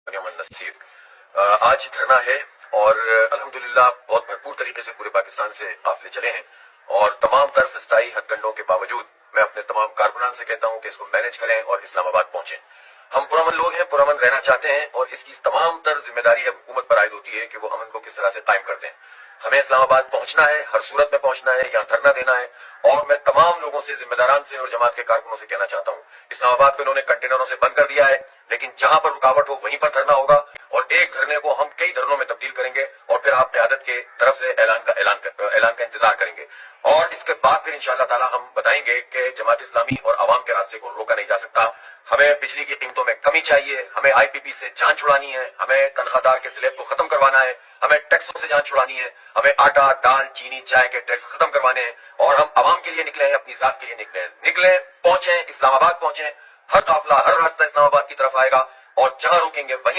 नसीर। आज धरना है और अल्हम्दुलिल्लाह बहुत भरपूर तरीके से पूरे पाकिस्तान से काफिले चले हैं और तमाम तरफ स्थायी हथकंडों के बावजूद मैं अपने तमाम कारकुनान से कहता हूं कि इसको मैनेज करें और इस्लामाबाद पहुंचें। हम पुरअमन लोग हैं, पुरअमन रहना चाहते हैं और इसकी तमाम तर जिम्मेदारी अब हुकूमत पर आयद होती है कि वो अमन को किस तरह से कायम करते हैं। हमें इस्लामाबाद पहुंचना है, हर सूरत में पहुंचना है, यहाँ धरना देना है। और मैं तमाम लोगों से, जिम्मेदारान से और जमात के कारकुनों से कहना चाहता हूँ, इस्लामाबाद को इन्होंने कंटेनरों से बंद कर दिया है, लेकिन जहां पर रुकावट हो वहीं पर धरना होगा और एक धरने को हम कई धरनों में तब्दील करेंगे और फिर आप क़यादत के तरफ से ऐलान का इंतजार करेंगे। और इसके बाद फिर इंशाअल्लाह ताला हम बताएंगे कि जमात इस्लामी और आवाम के रास्ते को रोका नहीं जा सकता। हमें बिजली की कीमतों में कमी चाहिए, हमें IPP से जान छुड़ानी है, हमें तनख्वाहदार के स्लैब को खत्म करवाना है, हमें टैक्सों से जान छुड़ानी है, हमें आटा, दाल, चीनी, चाय के टैक्स खत्म करवाने हैं और हम आवाम के लिए निकले हैं, अपनी जात के लिए निकले, पहुंचे, इस्लामाबाद पहुंचे। हर काफिला, हर रास्ता इस्लामाबाद की तरफ आएगा और जहां रोकेंगे वहीं